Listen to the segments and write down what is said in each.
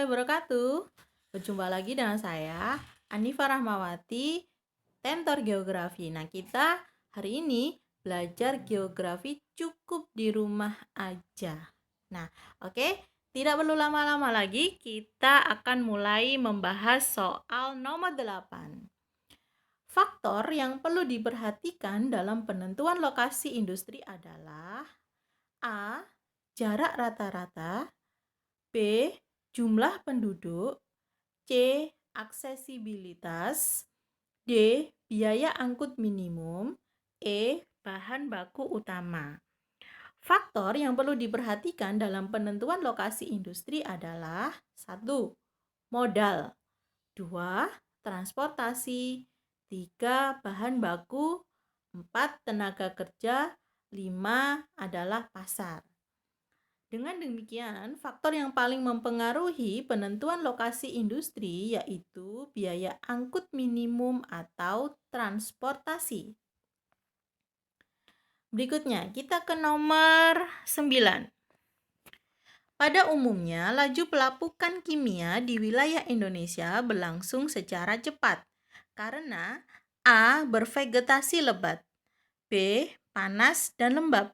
warahmatullahi wabarakatuh. Berjumpa lagi dengan saya, Anifa Rahmawati, Tentor Geografi. Nah, kita hari ini belajar geografi cukup di rumah aja. Nah, oke, tidak perlu lama-lama lagi, kita akan mulai membahas soal nomor 8. Faktor yang perlu diperhatikan dalam penentuan lokasi industri adalah A. Jarak rata-rata, B. Jumlah penduduk, C. Aksesibilitas, D. Biaya angkut minimum, E. Bahan baku utama. Faktor yang perlu diperhatikan dalam penentuan lokasi industri adalah 1. Modal, 2. Transportasi, 3. Bahan baku, 4. Tenaga kerja, 5. Adalah pasar. Dengan demikian, faktor yang paling mempengaruhi penentuan lokasi industri yaitu biaya angkut minimum atau transportasi. Berikutnya, kita ke nomor 9. Pada umumnya, laju pelapukan kimia di wilayah Indonesia berlangsung secara cepat karena A. Bervegetasi lebat, B. Panas dan lembab,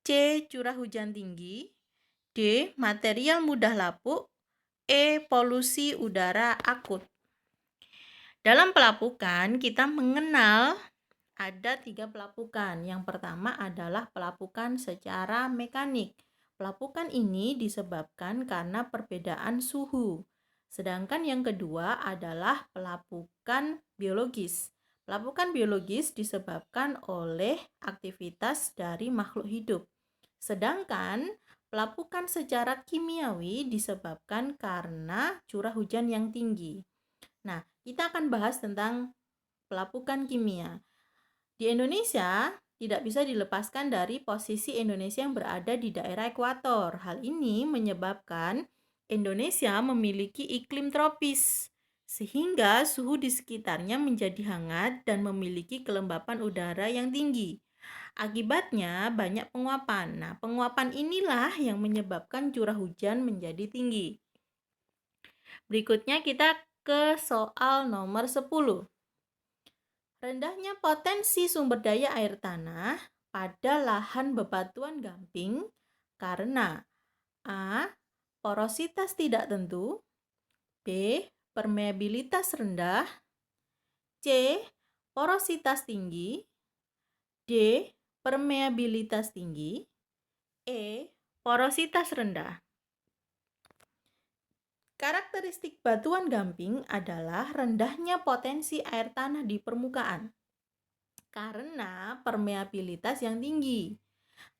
C. Curah hujan tinggi, D. Material mudah lapuk, E. Polusi udara akut. Dalam pelapukan, kita mengenal ada 3 pelapukan. Yang pertama adalah pelapukan secara mekanik. Pelapukan ini disebabkan karena perbedaan suhu. Sedangkan yang kedua adalah pelapukan biologis. Pelapukan biologis disebabkan oleh aktivitas dari makhluk hidup. Sedangkan pelapukan secara kimiawi disebabkan karena curah hujan yang tinggi. Nah, kita akan bahas tentang pelapukan kimia. Di Indonesia, tidak bisa dilepaskan dari posisi Indonesia yang berada di daerah ekuator. Hal ini menyebabkan Indonesia memiliki iklim tropis, sehingga suhu di sekitarnya menjadi hangat dan memiliki kelembapan udara yang tinggi. Akibatnya banyak penguapan. Nah, penguapan inilah yang menyebabkan curah hujan menjadi tinggi. Berikutnya kita ke soal nomor 10. Rendahnya potensi sumber daya air tanah pada lahan bebatuan gamping karena A. Porositas tidak tentu, B. Permeabilitas rendah, C. Porositas tinggi, D. Permeabilitas tinggi, E. Porositas rendah. Karakteristik batuan gamping adalah rendahnya potensi air tanah di permukaan karena permeabilitas yang tinggi.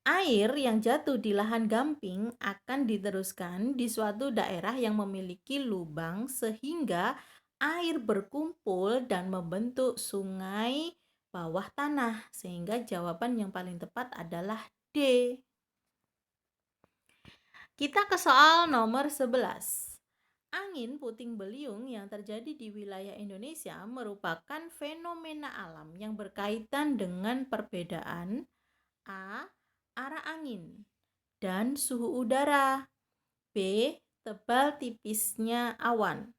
Air yang jatuh di lahan gamping akan diteruskan di suatu daerah yang memiliki lubang sehingga air berkumpul dan membentuk sungai bawah tanah, sehingga jawaban yang paling tepat adalah D. Kita ke soal nomor 11. Angin puting beliung yang terjadi di wilayah Indonesia merupakan fenomena alam yang berkaitan dengan perbedaan A. Arah angin dan suhu udara, B. Tebal tipisnya awan,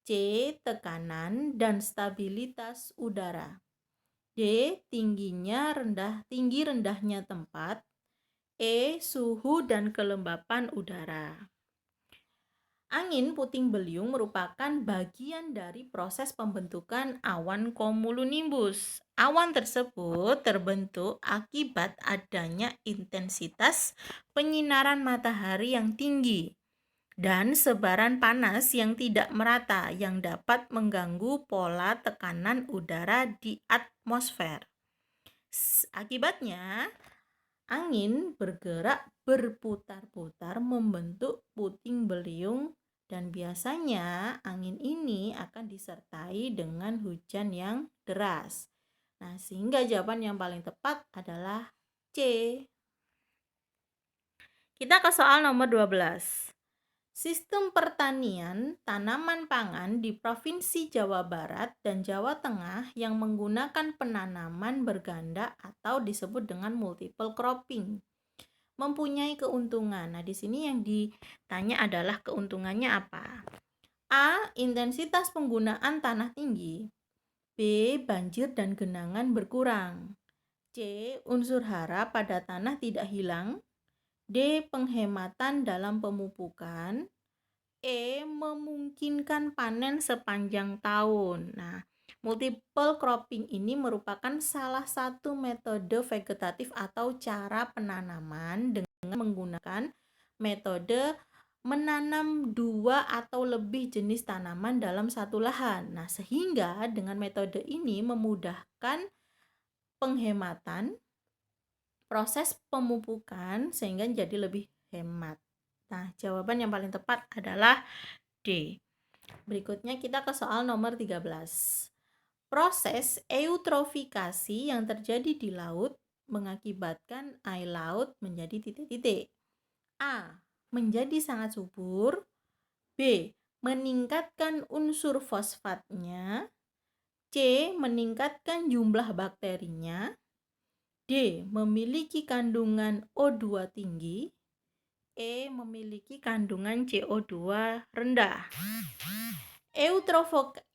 C. Tekanan dan stabilitas udara, D. Tinggi rendahnya tempat, E. Suhu dan kelembapan udara. Angin puting beliung merupakan bagian dari proses pembentukan awan cumulonimbus. Awan tersebut terbentuk akibat adanya intensitas penyinaran matahari yang tinggi dan sebaran panas yang tidak merata yang dapat mengganggu pola tekanan udara di atmosfer. Akibatnya, angin bergerak berputar-putar membentuk puting beliung dan biasanya angin ini akan disertai dengan hujan yang deras. Nah, sehingga jawaban yang paling tepat adalah C. Kita ke soal nomor 12. Sistem pertanian tanaman pangan di Provinsi Jawa Barat dan Jawa Tengah yang menggunakan penanaman berganda atau disebut dengan multiple cropping mempunyai keuntungan. Nah, di sini yang ditanya adalah keuntungannya apa? A. Intensitas penggunaan tanah tinggi. B. Banjir dan genangan berkurang. C. Unsur hara pada tanah tidak hilang. D. Penghematan dalam pemupukan. E. Memungkinkan panen sepanjang tahun. Nah, multiple cropping ini merupakan salah satu metode vegetatif atau cara penanaman dengan menggunakan metode menanam 2 atau lebih jenis tanaman dalam satu lahan. Nah, sehingga dengan metode ini memudahkan penghematan, proses pemupukan sehingga jadi lebih hemat. Nah, jawaban yang paling tepat adalah D. Berikutnya kita ke soal nomor 13. Proses eutrofikasi yang terjadi di laut mengakibatkan air laut menjadi titik-titik. A. Menjadi sangat subur. B. Meningkatkan unsur fosfatnya. C. Meningkatkan jumlah bakterinya. D. Memiliki kandungan O2 tinggi. E. Memiliki kandungan CO2 rendah.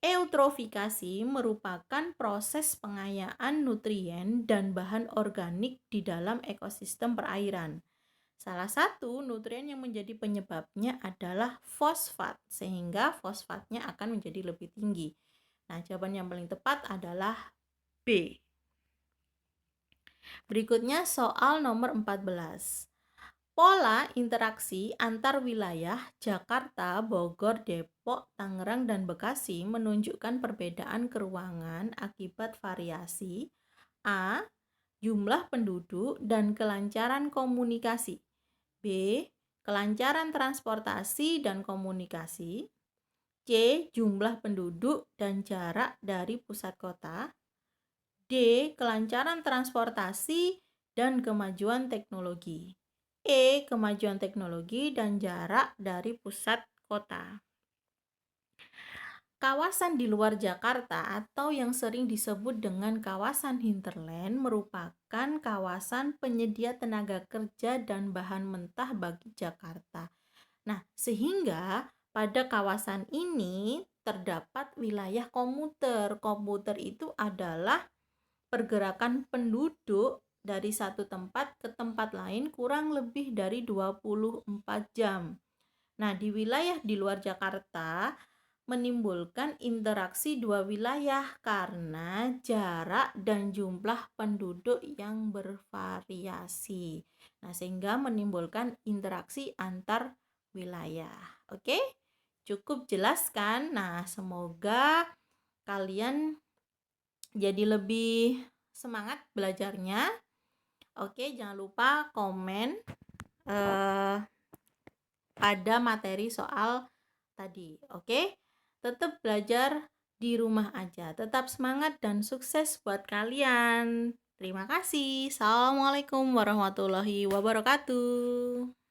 Eutrofikasi merupakan proses pengayaan nutrien dan bahan organik di dalam ekosistem perairan. Salah satu nutrien yang menjadi penyebabnya adalah fosfat, sehingga fosfatnya akan menjadi lebih tinggi. Nah, jawaban yang paling tepat adalah B. Berikutnya soal nomor 14. Pola interaksi antar wilayah Jakarta, Bogor, Depok, Tangerang, dan Bekasi menunjukkan perbedaan keruangan akibat variasi A. Jumlah penduduk dan kelancaran komunikasi. B. Kelancaran transportasi dan komunikasi. C. Jumlah penduduk dan jarak dari pusat kota. D. Kelancaran transportasi dan kemajuan teknologi. E. Kemajuan teknologi dan jarak dari pusat kota. Kawasan di luar Jakarta atau yang sering disebut dengan kawasan hinterland merupakan kawasan penyedia tenaga kerja dan bahan mentah bagi Jakarta. Nah, sehingga pada kawasan ini terdapat wilayah komuter. Komuter itu adalah pergerakan penduduk dari satu tempat ke tempat lain kurang lebih dari 24 jam. Nah, di wilayah di luar Jakarta menimbulkan interaksi dua wilayah karena jarak dan jumlah penduduk yang bervariasi. Nah, sehingga menimbulkan interaksi antar wilayah. Oke? Cukup jelas kan? Nah, semoga kalian jadi lebih semangat belajarnya. Oke, jangan lupa komen pada materi soal tadi. Oke, tetap belajar di rumah aja. Tetap semangat dan sukses buat kalian. Terima kasih. Assalamualaikum warahmatullahi wabarakatuh.